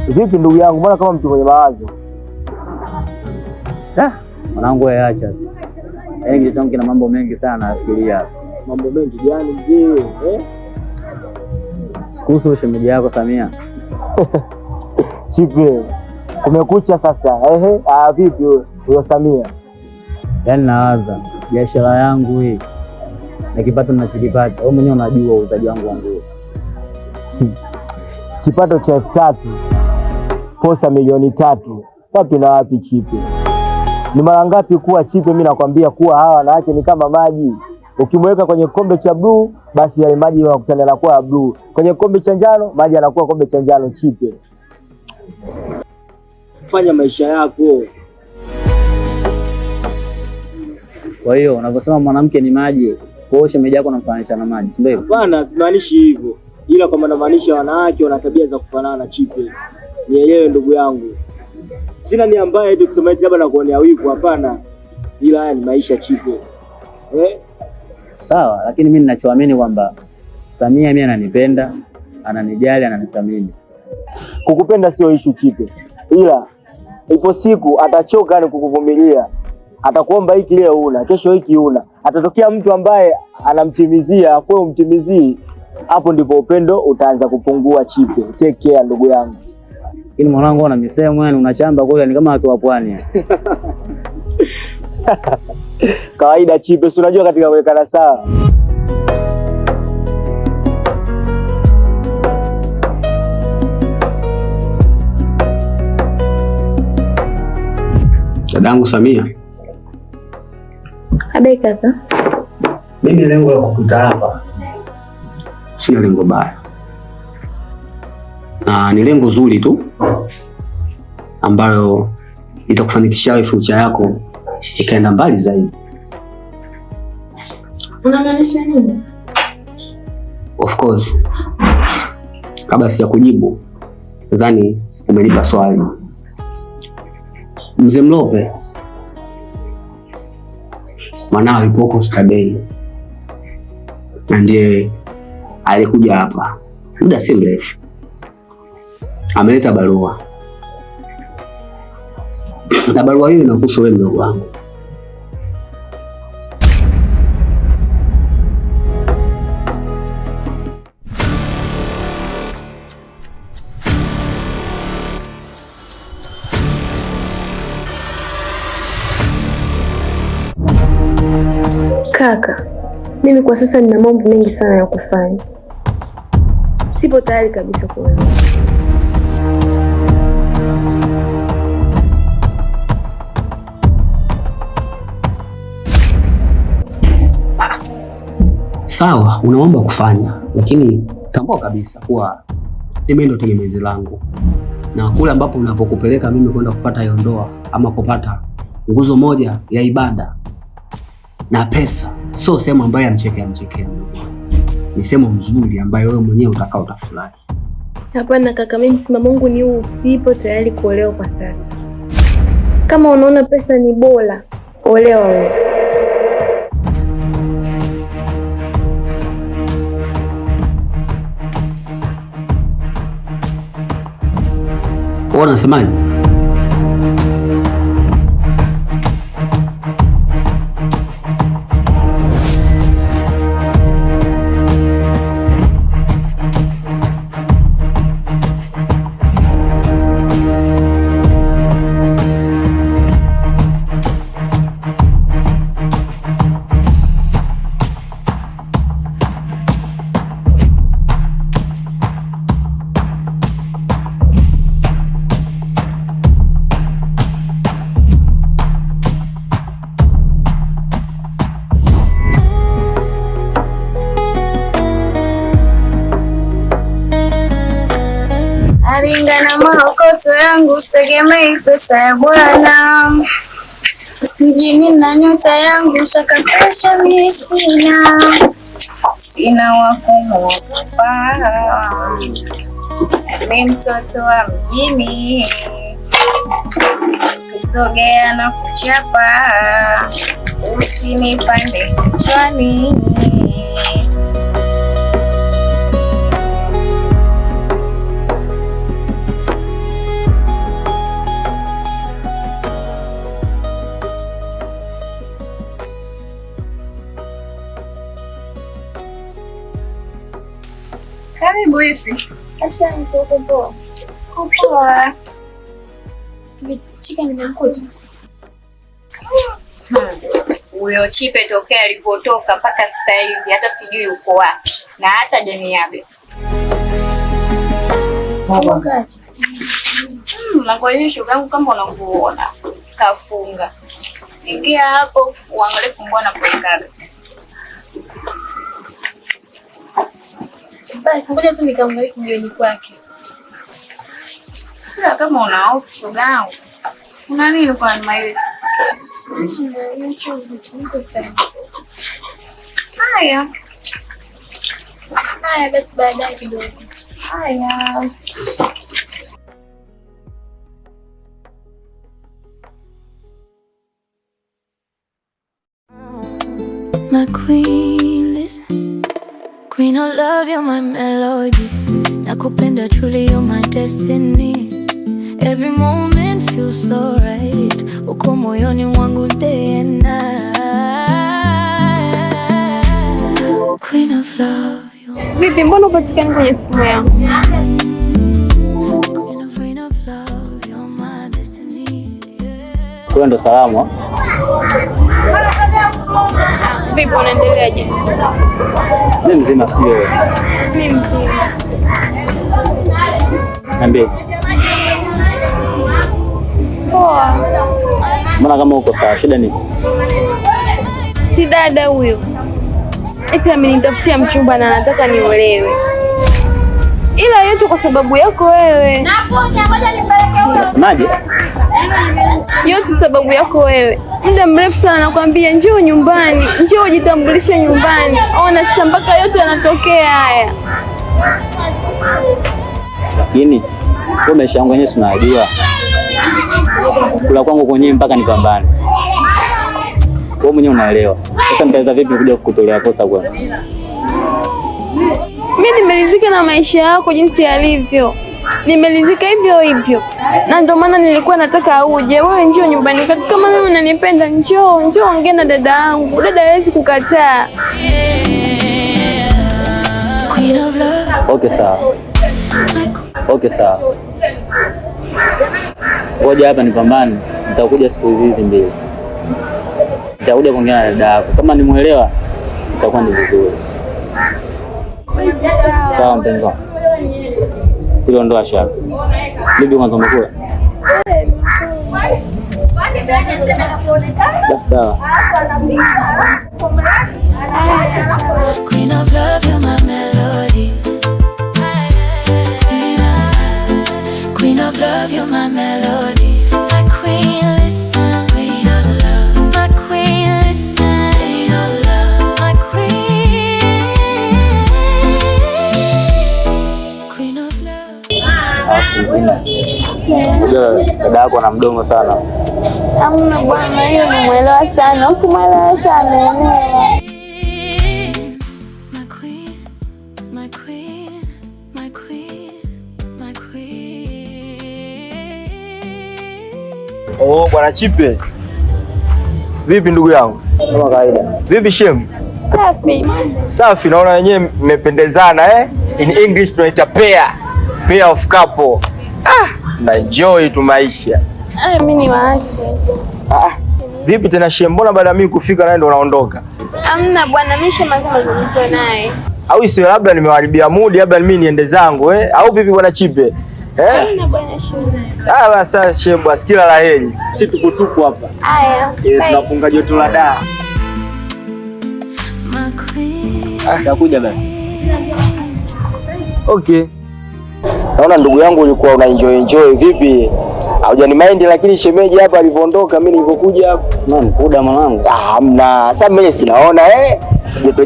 Vipi ndugu yangu, mbona kama mtu mwenye mawazo? Mwanangu wewe acha tu. Yaani kichwa changu kina mambo mengi sana nafikiria. Mambo mengi gani mzee? Sikuhusu shemeji yako Samia. Chipe. Kumekucha sasa. Vipi huyo Samia? Yaani nawaza biashara yangu hii na kipato ninachokipata. Wewe mwenyewe unajua uuzaji wangu wa nguo. Kipato cha 3,000. Posa milioni 3. Wapi na wapi Chipe? Ni mara ngapi kuwa Chipe, mimi nakwambia kuwa hawa wanawake ni kama maji. Ukimweka kwenye kikombe cha blue, basi yale maji yanakutana na kuwa blue. Kwenye kikombe cha njano, maji yanakuwa kikombe cha njano Chipe. Fanya maisha yako. Kwa hiyo unaposema mwanamke ni maji, kwa hiyo shemeji yako unamfananisha na maji, si ndio? Hapana, simaanishi hivyo. Ila kwa maana maanisha wanawake wana tabia za kufanana Chipe. Nielewe ndugu yangu. Sina nia mbaya eti kusema eti labda nakuonea wivu, hapana. Ila haya ni maisha Chipe. Sawa, lakini mimi ninachoamini kwamba Samia mimi ananipenda, ananijali, ananithamini. Kukupenda sio issue Chipe. Ila ipo siku atachoka ni kukuvumilia. Atakuomba hiki leo una, kesho hiki una. Atatokea mtu ambaye anamtimizia, afu umtimizii. Hapo ndipo upendo utaanza kupungua Chipe. Take care ndugu yangu. Lakini mwanangu una misemo yani unachamba kule ni kama watu wa pwani. Kawaida Chipe, si unajua katika kuwekana sawa. Dadangu Samia. Abe kaka. Mimi lengo la kukuta hapa sina lengo baya. Na ni lengo zuri tu ambayo itakufanikishia future yako ikaenda mbali zaidi. Unamaanisha nini? Of course. Kabla sija kujibu, nadhani umenipa swali. Mzee Mlope mwanao yupo huko Stabei na ndiye alikuja hapa muda si mrefu. Ameleta barua na barua hiyo inakuhusu wewe mdogo wangu. Kaka, mimi kwa sasa nina mambo mengi sana ya kufanya. Sipo tayari kabisa kuolewa. Sawa, unaomba kufanya, lakini tambua kabisa kuwa mimi ndo tegemezi langu. Na kule ambapo unapokupeleka mimi kwenda kupata hiyo ndoa ama kupata nguzo moja ya ibada na pesa, sio sehemu ambayo amchekea. Ni sehemu nzuri ambayo wewe mwenyewe utakao utafurahi. Hapana kaka, mimi msimamo wangu ni huu, sipo tayari kuolewa kwa sasa. Kama unaona pesa ni bora, olewa wewe. Wewe unasemaje? Alingana maokoto yangu, sitegemei pesa ya Bwana. Mjini na nyota yangu, shaka kesha mimi sina wa kumwogopa. Ni mtoto wa mjini, kusogea na kuchapa, usinipande kichwani. Karibu hivi. Acha nitoke poa. Poa. Chicken nimekuta. Huyo Chipe tokea alivyotoka mpaka sasa hivi hata sijui uko wapi na hata janiaga. Wakati. Mlango shoga yangu kama unavyoona kafunga. Ingia hapo uangalie funguo na kuweka. Basi ngoja tu nikamwangalie kijiweni kwake. Kama una hofu shoga yangu. Una nini kwa maili? Haya. Haya basi baadaye kidogo. Haya. My queen, listen. Queen of love, you're my melody. Nakupenda truly, you're my destiny. Every moment feels so right. Uko moyoni mwangu day and night. Queen of love, Vipi, mbona upatikani kwenye simu yangu? Queen of love, you're my destiny. Kwa ndo salamu. Vipi, unaendeleaje? Mimi mzima sio wewe. Mimi mzima. Niambie. Poa. Mbona kama uko sawa, shida nini? Si dada huyo. Eti amenitafutia mchumba na anataka niolewe. Ila yote kwa sababu yako wewe. Maji? Yote sababu yako wewe. Muda mrefu sana nakwambia njoo nyumbani, njoo ujitambulishe nyumbani. Ona sasa mpaka yote yanatokea haya. Lakini kwa maisha yangu yenyewe unajua. Kula kwangu kwenyewe mpaka nipambane. Wewe mwenyewe unaelewa. Sasa nitaweza vipi kuja kukutolea posa kwani? Mimi nimeridhika na maisha yako jinsi yalivyo. Nimeridhika hivyo hivyo. Na ndio maana nilikuwa nataka uje. Wewe njoo nyumbani. Kama mimi unanipenda njoo ongea na dada yangu. Dada hawezi kukataa. Okay sawa. Okay sawa. Ngoja hapa nipambane. Nitakuja siku hizi mbili. Nitakuja kuongea na dada yako. Kama nimuelewa itakuwa ni vizuri. Sawa mpenzi wangu. Hilo ndo ashaka. Bibi mwanzo umekula? Basi sawa. Queen of love, you're my melody. Queen of love, you're my melody. My queen, listen. Queen of love. My queen, listen. Queen of love. My queen. Queen of love. Unajua dada yako ana mdomo sana. Hamna bwana, hiyo nimuelewa sana. Ukimwelewa sana My queen, my queen, my queen, my queen. Oh, bwana Chipe. Vipi ndugu yangu? Kama kawaida. Vipi shem? safi. Safi, naona wenyewe mmependezana eh? In English tunaita pair of couple. Na enjoy tu maisha. Mimi ni waache. Vipi tena shem, mbona baada ya mimi kufika naye ndo unaondoka? Hamna bwana, mimi mazungumzo naye. Au sio, labda nimeharibia mood, labda mimi niende zangu au vipi bwana Chipe? Hamna bwana shule. Basi shem, basi kila la heri. Sisi tukutuku hapa. Haya. Tunapunga joto la daa. My queen. Nitakuja basi. Okay. Naona ndugu yangu ulikuwa una enjoy vipi? Haujani mind, lakini shemeji hapa alivyoondoka mimi nilipokuja hapa. Kuda mwanangu. Hamna. Sasa mimi sinaona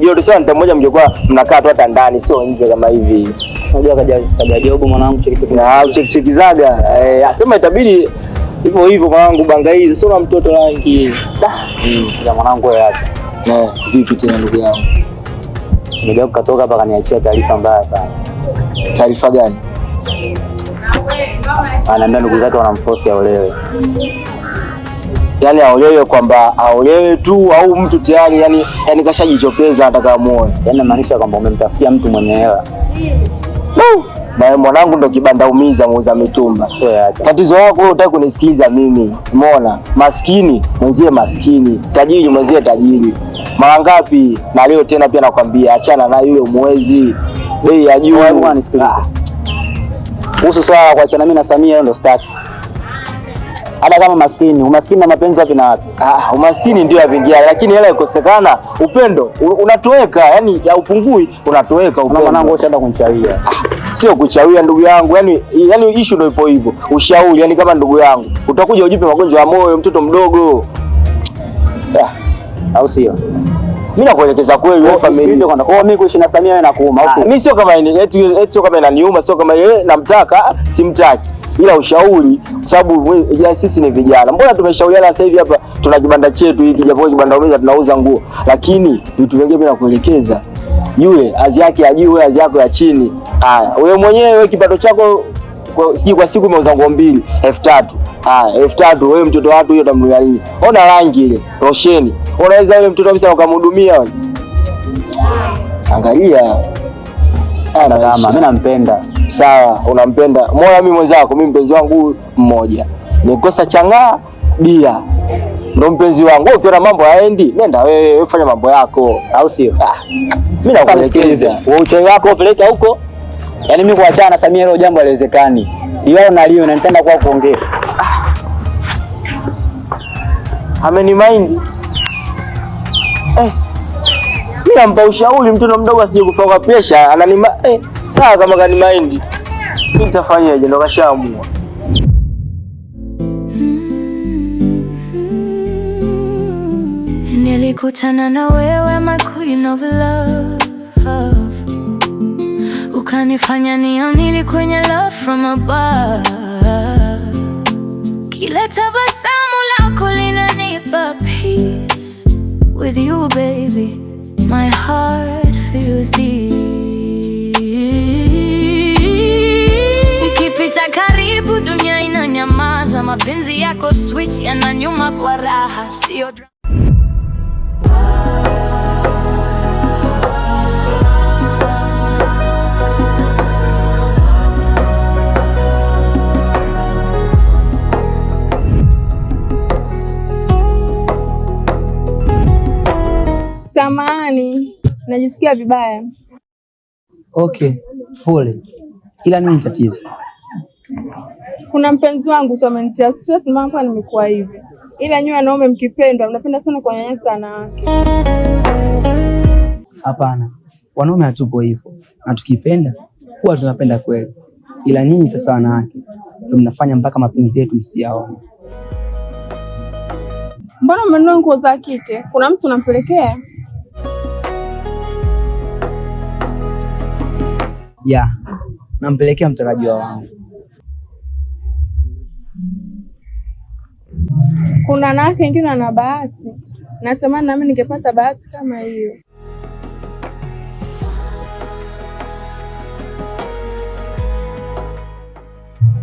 joto sio mtu mmoja mjokuwa mnakaa tu hata ndani sio nje kama hivi. Unajua kaja jogo mwanangu chekizaga. Asema itabidi hivyo mwanangu banga hizi sio na mtoto rangi. Ya mwanangu yake. Vipi tena ndugu yangu? Nimekuja kutoka hapa kaniachia taarifa mbaya sana. Taarifa gani? Anaambia ndugu zake wanamforce aolewe. Yaani aolewe kwamba aolewe tu au mtu tayari yani kashajichopeza atakamuoe. Yaani maanisha kwamba umemtafutia mtu mwenye hela. Na mwanangu ndo kibanda umiza muuza mitumba. Tatizo lako wewe unataka kunisikiliza mimi. Umeona? Maskini mwenzie maskini, tajiri mwenzie tajiri. Mara ngapi na leo tena pia nakwambia achana na yule mwezi. Bei ya juu. Wewe unisikilize. Kuhusu swala kuachana mimi na Samia ndo staki. Hata kama maskini, umaskini na mapenzi wapi na wapi? Umaskini ndio yavingia, lakini hela ikosekana, upendo unatoweka, yani haupungui, unatoweka upendo. Mwanangu ushaenda kunichawia. Sio kuchawia ndugu yangu, yani issue ndio ipo hivyo. Ushauri yani kama ndugu yangu, utakuja ujipe magonjwa ya moyo mtoto mdogo. Au sio? Mimi nakuelekeza kweli wewe familia. Kwa mimi kuishi na Samia wewe nakuuma, au sio? Mimi sio kama eti sio kama inaniuma, sio kama yeye namtaka, simtaki. Ila ushauri kwa sababu sisi ni vijana. Mbona tumeshauriana sasa hivi hapa tuna kibanda chetu hiki japo kibanda umeja tunauza nguo. Lakini vitu vingine mimi nakuelekeza. Yule azi yake ya juu, azi yako ya chini. Haya, wewe mwenyewe kipato chako kwa siku umeuza nguo 2, 3000. Haya, 3000 wewe mtoto watu hiyo utamnunulia nini? Ona rangi ile, rosheni. Unaweza yule mtoto kabisa ukamhudumia wewe. Angalia. Kama mimi nampenda. Sawa, unampenda. Moyo mimi mwenzako, mimi mpenzi wangu mmoja. Nikosa chang'aa bia. Ndio mpenzi wangu. Wewe ukiona mambo haendi, nenda wewe fanya mambo yako, au sio? Mimi nakuelekeza. Wewe uchawi wako upeleke huko. Yaani mimi kuachana na Samia hilo jambo haliwezekani. Leo na leo na nitaenda kwa kuongea. Ameni mind. Mimi nampa ushauri mtoto mdogo asije kufa pressure, ananima sawa kama kani mind. Nitafanyaje ndo kashaamua. Nilikutana na wewe my queen of love. Ukanifanya niamini kwenye love from above. Kila tabasamu lako linanipa peace. With you baby, my heart feels ease. Ukipita karibu dunia inanyamaza. Mapenzi yako switch yananyuma kwa raha, sio Samahani, najisikia vibaya. Okay, pole. Ila nini tatizo? Kuna mpenzi wangu tu amenitia stress mpaka nimekuwa hivi. Ila nyinyi wanaume mkipendwa mnapenda sana kunyanyasa wanawake. Hapana. Wanaume hatupo hivyo. Na tukipenda huwa tunapenda kweli. Ila nyinyi sasa wanawake ndio mnafanya mpaka mapenzi yetu msiyaone. Mbona mmenunua nguo za kike? Kuna mtu unampelekea? Ya, nampelekea mtarajiwa wangu. Kuna wanawake wengine wana bahati. Natamani nami ningepata bahati kama hiyo.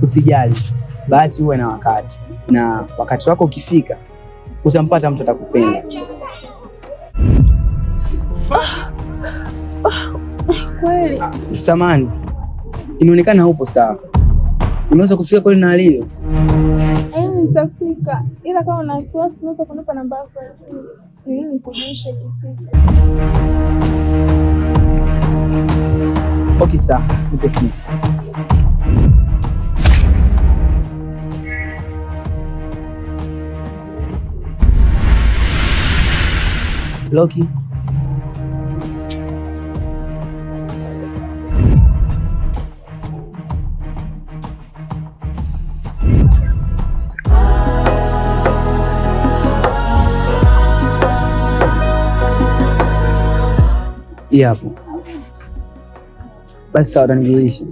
Usijali, bahati huwa na wakati. Na wakati wako ukifika, utampata mtu atakupenda. Kweli? Samani, inaonekana haupo sawa. Unaweza kufika kweli na hali hiyo? Nitafika. Ila kama una wasiwasi unaweza kunipa namba yako ya simu ili nikujulishe ikifika. Okay, sawa. Nipe simu. Loki. Hapo. Basi sawa, utanijulisha.